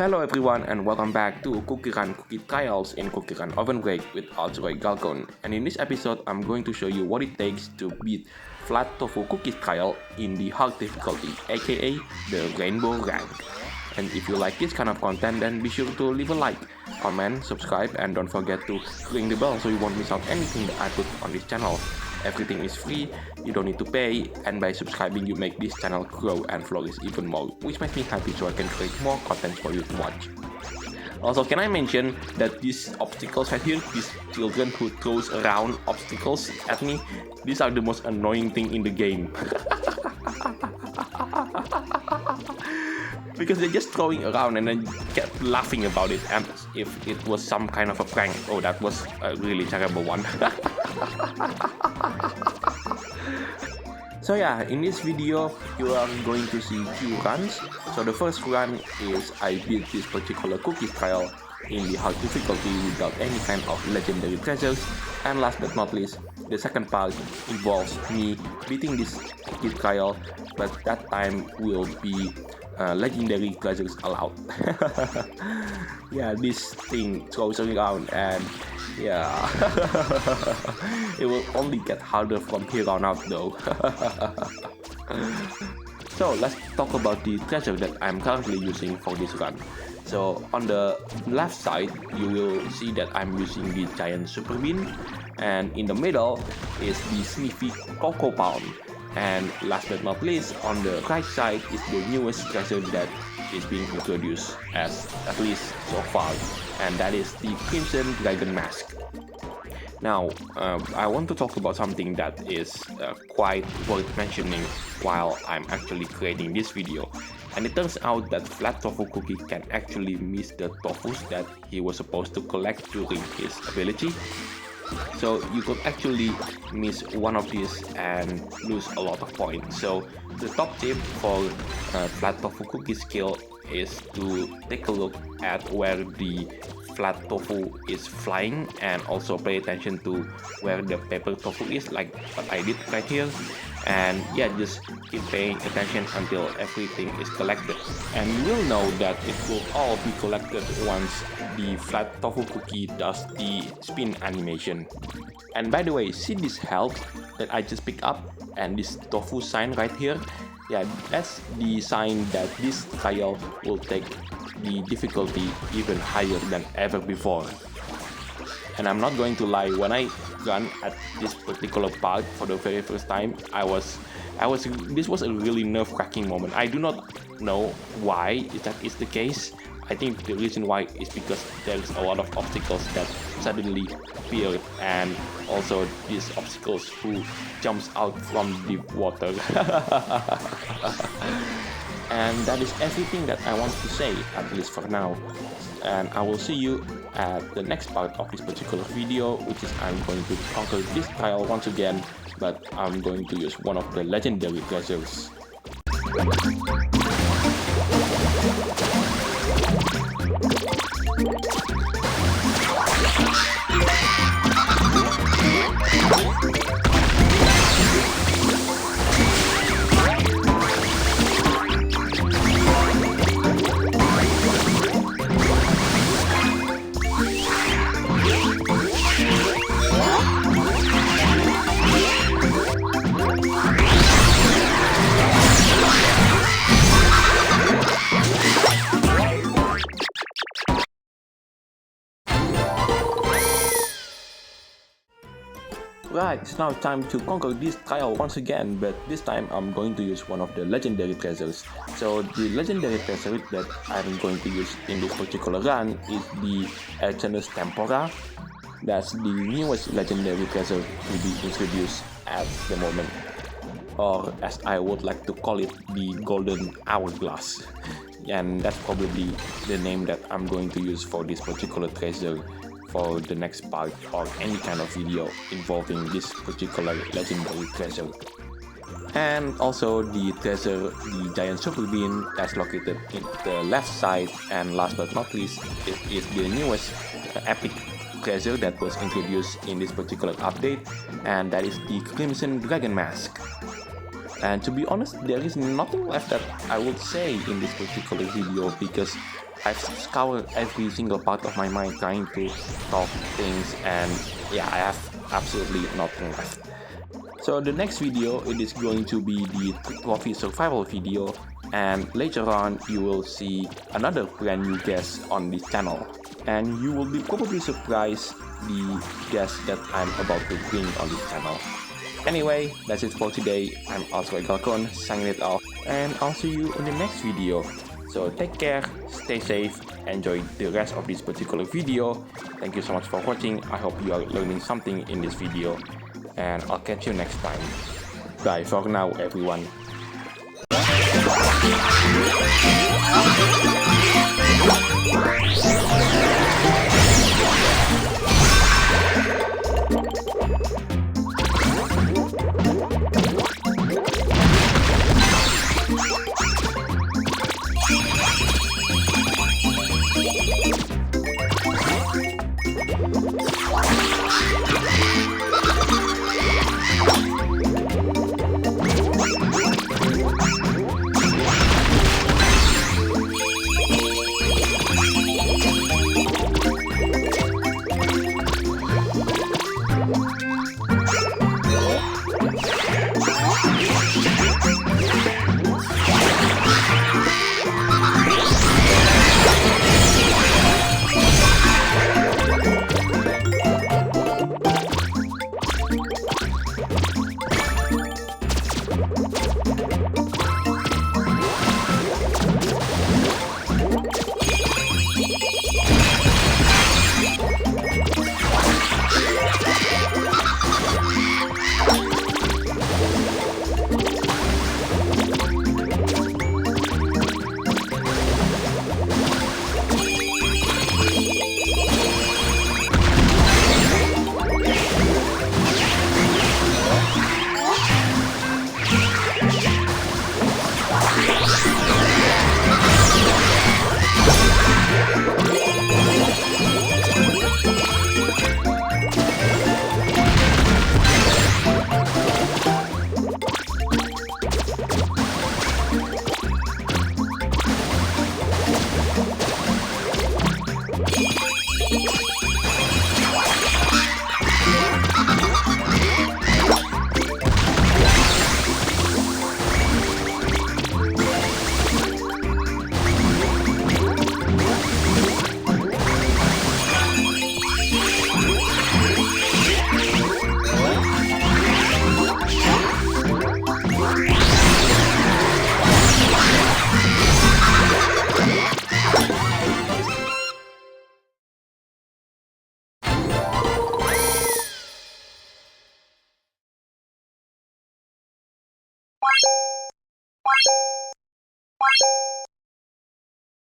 Hello everyone and welcome back to CookieRun Cookie Trials in CookieRunOvenBreak with Altroy Galcon. And in this episode, I'm going to show you what it takes to beat FlatTofuCookieTrial in the hard difficulty, aka the Rainbow Rank. And if you like this kind of content, then be sure to leave a like, comment, subscribe, and don't forget to ring the bell so you won't miss out anything that I put on this channel. Everything is free, you don't need to pay, and by subscribing you make this channel grow and flourish even more, which makes me happy so I can create more content for you to watch. Also, can I mention that these obstacles right here, these children who throws around obstacles at me, these are the most annoying thing in the game. Because they're just throwing around and then kept laughing about it as if it was some kind of a prank. Oh, that was a really terrible one. So yeah, in this video you are going to see 2 runs. So the first run is I beat this particular cookie trial in the hard difficulty without any kind of legendary treasures, and last but not least, the second part involves me beating this cookie trial, but that time will be legendary treasures allowed. Yeah, this thing throws around and yeah, it will only get harder from here on out though. So let's talk about the treasure that I'm currently using for this run. So on the left side you will see that I'm using the giant super bean, and in the middle is the sniffy cocoa palm, and last but not least on the right side is the newest treasure that is being introduced at least so far, and that is the crimson dragon mask. Now I want to talk about something that is quite worth mentioning while I'm actually creating this video, and it turns out that FlatTofuCookie can actually miss the tofus that he was supposed to collect during his ability. So you could actually miss one of these and lose a lot of points. So the top tip for FlatTofuCookie skill is to take a look at where the flat tofu is flying, and also pay attention to where the paper tofu is, like what I did right here. And yeah, just keep paying attention until everything is collected, and you will know that it will all be collected once the flat tofu cookie does the spin animation. And by the way, see this health that I just picked up and this tofu sign right here? Yeah, that's the sign that this trial will take the difficulty even higher than ever before. And I'm not going to lie, when I run at this particular part for the very first time, this was a really nerve-wracking moment. I do not know why that is the case. I think the reason why is because there's a lot of obstacles that suddenly appeared, and also these obstacles who jumps out from the water. And that is everything that I want to say, at least for now. And I will see you at the next part of this particular video, which is I'm going to conquer this trial once again, but I'm going to use one of the legendary treasures. Right, it's now time to conquer this trial once again, but this time I'm going to use one of the legendary treasures. So the legendary treasure that I'm going to use in this particular run is the Arcanus Tempora. That's the newest legendary treasure to be introduced at the moment, or as I would like to call it, the golden hourglass. And that's probably the name that I'm going to use for this particular treasure for the next part or any kind of video involving this particular legendary treasure. And also the treasure, the giant super bean, that's located in the left side. And last but not least, it is the newest epic treasure that was introduced in this particular update, and that is the crimson dragon mask. And to be honest, there is nothing left that I would say in this particular video, because I've scoured every single part of my mind trying to talk things, and yeah, I have absolutely nothing left. So the next video, it is going to be the trophy survival video, and later on you will see another brand new guest on this channel, and you will be probably surprised the guest that I'm about to bring on this channel. Anyway, that's it for today. I'm Alfred Galcon, signing it off, and I'll see you in the next video. So take care, stay safe, enjoy the rest of this particular video. Thank you so much for watching. I hope you are learning something in this video, and I'll catch you next time. Bye for now, everyone.